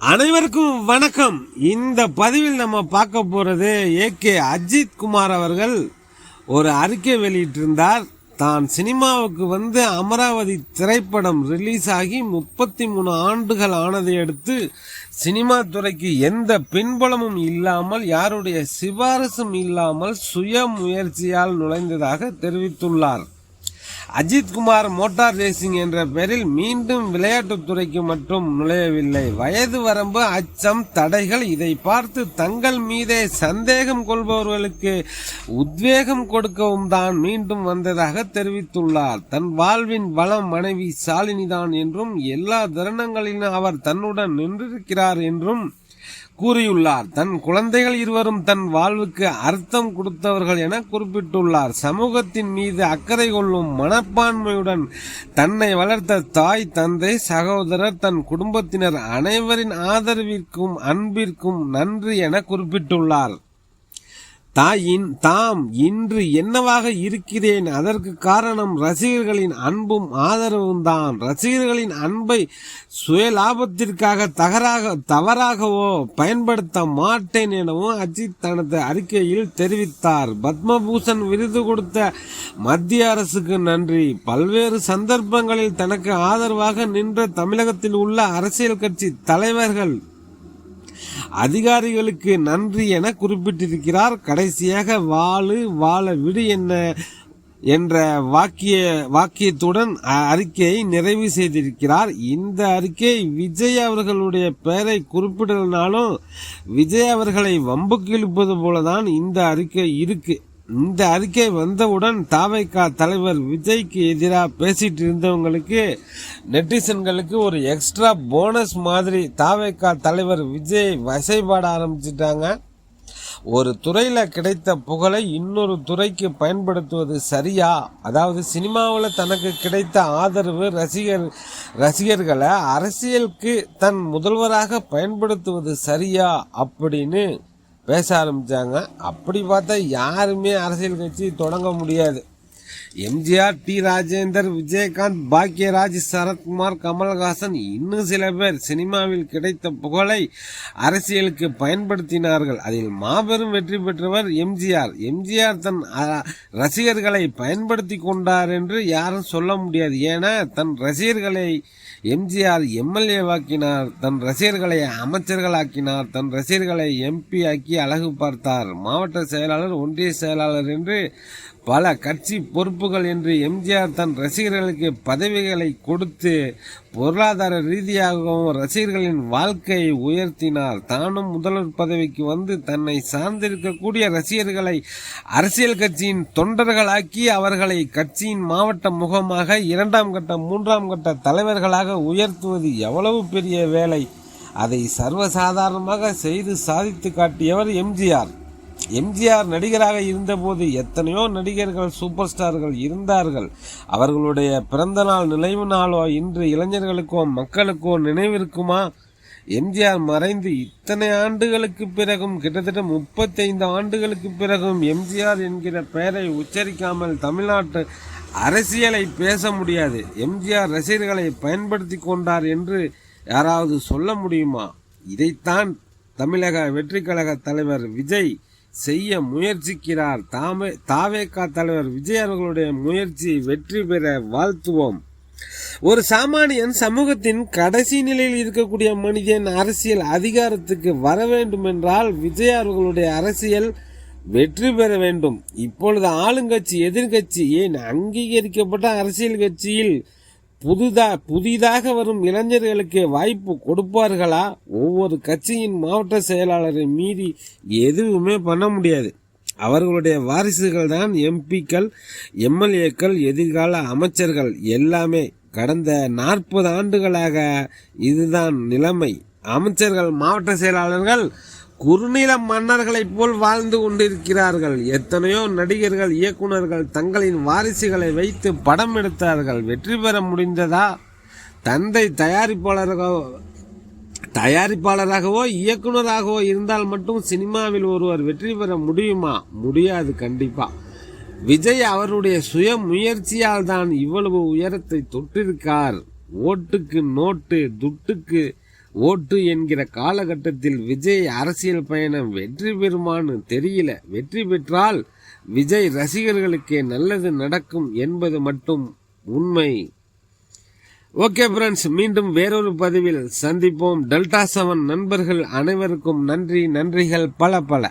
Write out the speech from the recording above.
அனைவருக்கும் வணக்கம். இந்த பதிவில் நம்ம பார்க்க போறது ஏகே அஜித் குமார் அவர்கள் ஒரு அறிக்கை வெளியிட்டிருந்தார். தான் சினிமாவுக்கு வந்து அமராவதி திரைப்படம் ரிலீஸ் ஆகி 33 ஆண்டுகள் ஆனதை அடுத்து சினிமா துறைக்கு எந்த பின்புலமும் இல்லாமல் யாருடைய சிபாரசும் இல்லாமல் சுய முயற்சியால் நுழைந்ததாக தெரிவித்துள்ளார். அஜித் குமார் மோட்டார் ரேசிங் என்ற பெயரில் மீண்டும் விளையாட்டுத்துறைக்கு மட்டும் நுழையவில்லை. வயது வரம்பு, அச்சம், தடைகள் இதை பார்த்து தங்கள் மீதே சந்தேகம் கொள்பவர்களுக்கு உத்வேகம் கொடுக்கவும் தான் மீண்டும் வந்ததாக தெரிவித்துள்ளார். தன் வாழ்வின் வளம் மனைவி சாலினிதான் என்றும் எல்லா தருணங்களிலும் அவர் தன்னுடன் நின்றிருக்கிறார் என்றும் கூறியுள்ளார். தன் குழந்தைகள் இருவரும் தன் வாழ்வுக்கு அர்த்தம் கொடுத்தவர்கள் என குறிப்பிட்டுள்ளார். சமூகத்தின் மீது அக்கறை கொள்ளும் மனப்பான்மையுடன் தன்னை வளர்த்த தாய், தந்தை, சகோதரர், தன் குடும்பத்தினர் அனைவரின் ஆதரவிற்கும் அன்பிற்கும் நன்றி என குறிப்பிட்டுள்ளார். தாம் இன்று என்னவாக இருக்கிறேன், அதற்கு காரணம் ரசிகர்களின் அன்பும் ஆதரவும் தான். ரசிகர்களின் அன்பை சுயலாபத்திற்காக தவறாகவோ பயன்படுத்த மாட்டேன் எனவும் அஜித் தனது அறிக்கையில் தெரிவித்தார். பத்மபூஷன் விருது கொடுத்த மத்திய அரசுக்கு நன்றி. பல்வேறு சந்தர்ப்பங்களில் தனக்கு ஆதரவாக நின்ற தமிழகத்தில் உள்ள அரசியல் கட்சி தலைவர்கள், அதிகாரிகளுக்கு நன்றி என குறிப்பிட்டிருக்கிறார். கடைசியாக வாழ விடு என்ற வாக்கியத்துடன் அறிக்கையை நிறைவு செய்திருக்கிறார். இந்த அறிக்கை விஜய் அவர்களுடைய பெயரை குறிப்பிடனாலும் விஜய் அவர்களை வம்புக்கு இழுப்பது போலதான் இந்த அறிக்கை இருக்கு. இந்த அறிக்கை வந்தவுடன் தாவைக்கா தலைவர் விஜய்க்கு எதிராக பேசிட்டு இருந்தவங்களுக்கு, நெட்டிசன்களுக்கு ஒரு எக்ஸ்ட்ரா போனஸ் மாதிரி தாவைக்கா தலைவர் விஜய் வசைபாட ஆரம்பிச்சிட்டாங்க. ஒரு துறையில கிடைத்த புகழை இன்னொரு துறைக்கு பயன்படுத்துவது சரியா? அதாவது சினிமாவில் தனக்கு கிடைத்த ஆதரவு, ரசிகர்களை அரசியலுக்கு தன் முதல்வராக பயன்படுத்துவது சரியா அப்படின்னு பேச ஆரம்பிச்சாங்க. அப்படி பார்த்தா யாருமே அரசியல் கட்சி தொடங்க முடியாது. எம்ஜிஆர், டி ராஜேந்தர், விஜயகாந்த், பாக்யராஜ், சரத்குமார், கமல்ஹாசன், இன்னும் சில பேர் சினிமாவில் கிடைத்த புகழை அரசியலுக்கு பயன்படுத்தினார்கள். அதில் மாபெரும் வெற்றி பெற்றவர் எம்ஜிஆர். எம்ஜிஆர் தன் ரசிகர்களை பயன்படுத்தி கொண்டார் என்று யாரும் சொல்ல முடியாது. ஏன்னா தன் ரசிகர்களை எம்ஜிஆர் எம்எல்ஏ வாக்கினார், தன் ரசிகர்களை அமைச்சர்களாக்கினார், தன் ரசிகர்களை எம்பி ஆக்கி அழகு பார்த்தார். மாவட்ட செயலாளர், ஒன்றிய செயலாளர் என்று பல கட்சி பொறுப்புகள் என்று எம்ஜிஆர் தன் ரசிகர்களுக்கு பதவிகளை கொடுத்து பொருளாதார ரீதியாகவும் ரசிகர்களின் வாழ்க்கையை உயர்த்தினார். தானும் முதல்வர் பதவிக்கு வந்து தன்னை சார்ந்திருக்கக்கூடிய ரசிகர்களை அரசியல் கட்சியின் தொண்டர்களாக்கி அவர்களை கட்சியின் மாவட்ட முகமாக, 2ஆம் கட்ட 3ஆம் கட்ட தலைவர்களாக உயர்த்துவது எவ்வளவு பெரிய வேலை. அதை சர்வசாதாரணமாக செய்து சாதித்து காட்டியவர் எம்ஜிஆர். எம்ஜிஆர் நடிகராக இருந்தபோது எத்தனையோ நடிகர்கள், சூப்பர் ஸ்டார்கள் இருந்தார்கள். அவர்களுடைய பிறந்த நாள், நினைவு நாளோ இன்று இளைஞர்களுக்கோ மக்களுக்கோ நினைவிருக்குமா? எம்ஜிஆர் மறைந்து இத்தனை ஆண்டுகளுக்கு பிறகும், கிட்டத்தட்ட 35 ஆண்டுகளுக்கு பிறகும் எம்ஜிஆர் என்கிற பெயரை உச்சரிக்காமல் தமிழ்நாட்டு அரசியலை பேச முடியாது. எம்ஜிஆர் ரசிகர்களை பயன்படுத்தி கொண்டார் என்று யாராவது சொல்ல முடியுமா? இதைத்தான் தமிழக வெற்றி கழக தலைவர் விஜய் செய்ய முயற்சிக்கிறார். தாவேகா தலைவர் விஜய் அவர்களுடைய முயற்சி வெற்றி பெற வாழ்த்துவோம். ஒரு சாமானியன், சமூகத்தின் கடைசி நிலையில் இருக்கக்கூடிய மனிதன் அரசியல் அதிகாரத்துக்கு வர வேண்டும் என்றால் விஜய் அவர்களுடைய அரசியல் வெற்றி பெற வேண்டும். இப்பொழுது ஆளுங்கட்சி, எதிர்கட்சி, ஏன் அங்கீகரிக்கப்பட்ட அரசியல் கட்சியில் புதிதாக வரும் இளைஞர்களுக்கு வாய்ப்பு கொடுப்பார்களா? ஒவ்வொரு கட்சியின் மாவட்ட செயலாளரை மீறி எதுவுமே பண்ண முடியாது. அவர்களுடைய வாரிசுகள் தான் எம்பிக்கள், எம்எல்ஏக்கள், எதிர்கால அமைச்சர்கள் எல்லாமே. கடந்த 40 ஆண்டுகளாக இதுதான் நிலைமை. அமைச்சர்கள், மாவட்ட செயலாளர்கள் குறுநில மன்னர்களைப் போல் வாழ்ந்து கொண்டிருக்கிறார்கள். எத்தனையோ நடிகர்கள், இயக்குநர்கள் தங்களின் வாரிசுகளை வைத்து படம் எடுத்தார்கள். வெற்றி பெற முடிந்ததா? தந்தை தயாரிப்பாளராகவோ இயக்குநராகவோ இருந்தால் மட்டும் சினிமாவில் ஒருவர் வெற்றி பெற முடியுமா? முடியாது. கண்டிப்பா விஜய் அவருடைய சுய முயற்சியால் தான் இவ்வளவு உயரத்தை தொட்டிருக்கார். ஓட்டுக்கு நோட்டு, துட்டுக்கு ஓட்டு என்கிற காலகட்டத்தில் விஜய் அரசியல் பயணம் வெற்றி பெறுமான்னு தெரியல. வெற்றி பெற்றால் விஜய் ரசிகர்களுக்கே நல்லது நடக்கும் என்பது மட்டும் உண்மை. ஓகே ஃப்ரெண்ட்ஸ், மீண்டும் வேறொரு பதிவில் சந்திப்போம். டெல்டா 7 நண்பர்கள் அனைவருக்கும் நன்றிகள் பல.